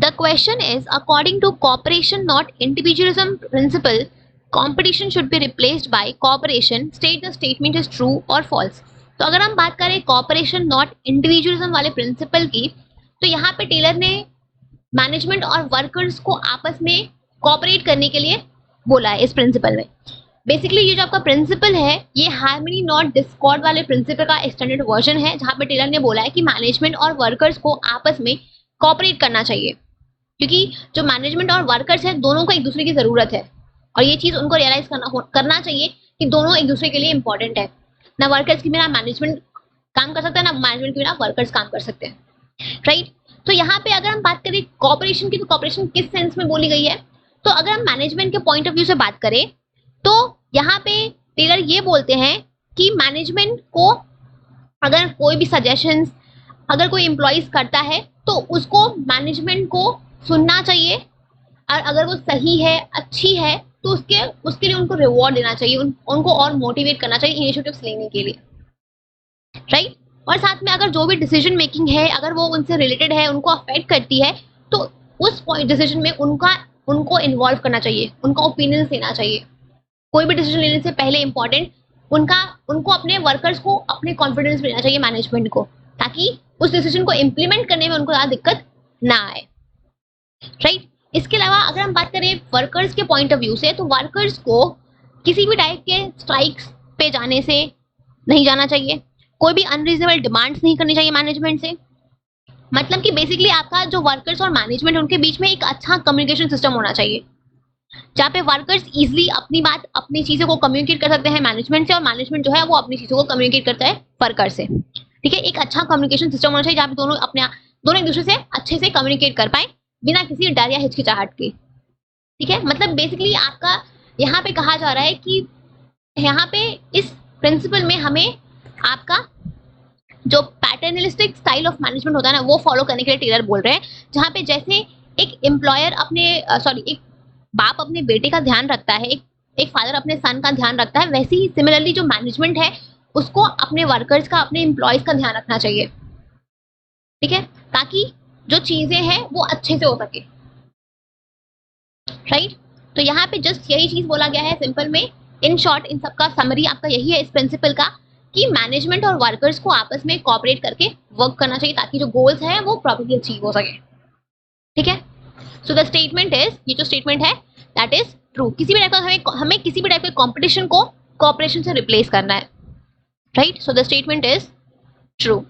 The question is according to cooperation not individualism principle competition should be replaced by cooperation, state the statement is true or false। तो अगर हम बात करें cooperation not individualism वाले principal की, तो यहाँ पे टेलर ने मैनेजमेंट और वर्कर्स को आपस में कॉपरेट करने के लिए बोला है इस प्रिंसिपल में। बेसिकली ये जो आपका प्रिंसिपल है ये हार्मनी नॉट डिस्कॉर्ड वाले प्रिंसिपल का एक्सटेंडेड वर्जन है, जहाँ पे टेलर ने बोला है कि मैनेजमेंट और वर्कर्स को आपस में कॉपरेट करना चाहिए, क्योंकि जो मैनेजमेंट और वर्कर्स है दोनों को एक दूसरे की जरूरत है और ये चीज उनको रियलाइज करना चाहिए कि दोनों एक दूसरे के लिए इंपॉर्टेंट है। ना वर्कर्स की बिना मैनेजमेंट काम कर सकता है, ना मैनेजमेंट के बिना वर्कर्स काम कर सकते हैं, राइट। तो यहाँ पे अगर हम बात करें कॉपरेशन की, तो कॉपरेशन किस सेंस में बोली गई है, तो अगर हम मैनेजमेंट के पॉइंट ऑफ व्यू से बात करें तो यहाँ पे टेलर ये बोलते हैं कि मैनेजमेंट को अगर कोई भी सजेशंस अगर कोई एम्प्लॉइज करता है तो उसको मैनेजमेंट को सुनना चाहिए, और अगर वो सही है अच्छी है तो उसके लिए उनको रिवॉर्ड देना चाहिए, उनको और मोटिवेट करना चाहिए इनिशिएटिव्स लेने के लिए, राइट। और साथ में अगर जो भी डिसीजन मेकिंग है अगर वो उनसे रिलेटेड है, उनको अफेक्ट करती है, तो उस पॉइंट डिसीजन में उनको इन्वॉल्व करना चाहिए, उनका ओपिनियन लेना चाहिए। कोई भी डिसीजन लेने से पहले इंपॉर्टेंट उनको अपने वर्कर्स को अपने कॉन्फिडेंस देना चाहिए मैनेजमेंट को, ताकि उस डिसीजन को इम्प्लीमेंट करने में उनको ज़्यादा दिक्कत ना आए, राइट। इसके अलावा अगर हम बात करें वर्कर्स के पॉइंट ऑफ व्यू से, तो वर्कर्स को किसी भी टाइप के स्ट्राइक्स पे जाने से नहीं जाना चाहिए, कोई भी अनरीजनेबल डिमांड्स नहीं करनी चाहिए मैनेजमेंट से। मतलब कि बेसिकली आपका जो वर्कर्स और मैनेजमेंट उनके बीच में एक अच्छा कम्युनिकेशन सिस्टम होना चाहिए, जहाँ पे वर्कर्स इजीली अपनी बात अपनी चीज़ों को कम्युनिकेट कर सकते हैं मैनेजमेंट से, और मैनेजमेंट जो है वो अपनी चीज़ों को कम्युनिकेट करता है वर्कर से, ठीक है। एक अच्छा कम्युनिकेशन सिस्टम होना चाहिए जहाँ पे दोनों एक दूसरे से अच्छे से कम्युनिकेट कर पाए बिना किसी डर या हिचकिचाहट के, ठीक है। मतलब बेसिकली आपका यहाँ पे कहा जा रहा है कि यहाँ पे इस प्रिंसिपल में हमें आपका जो पैटर्नलिस्टिक स्टाइल ऑफ मैनेजमेंट होता है ना वो फॉलो करने के लिए टेलर बोल रहे हैं, जहाँ पे जैसे एक एम्प्लॉयर एक बाप अपने बेटे का ध्यान रखता है, एक फादर अपने सन का ध्यान रखता है, वैसे ही सिमिलरली जो मैनेजमेंट है उसको अपने वर्कर्स का अपने एम्प्लॉयज का ध्यान रखना चाहिए, ठीक है, ताकि जो चीजें हैं वो अच्छे से हो सके, राइट। तो यहाँ पे जस्ट यही चीज बोला गया है सिंपल में। इन शॉर्ट इन सबका समरी आपका यही है इस प्रिंसिपल का, कि मैनेजमेंट और वर्कर्स को आपस में कोऑपरेट करके वर्क करना चाहिए ताकि जो गोल्स हैं वो प्रॉपर्ली अचीव हो सके, ठीक है। सो द स्टेटमेंट इज, ये जो स्टेटमेंट है दैट इज ट्रू। किसी भी टाइप का हमें किसी भी टाइप के कॉम्पिटिशन को कोऑपरेशन से रिप्लेस करना है, right. So the statement is true.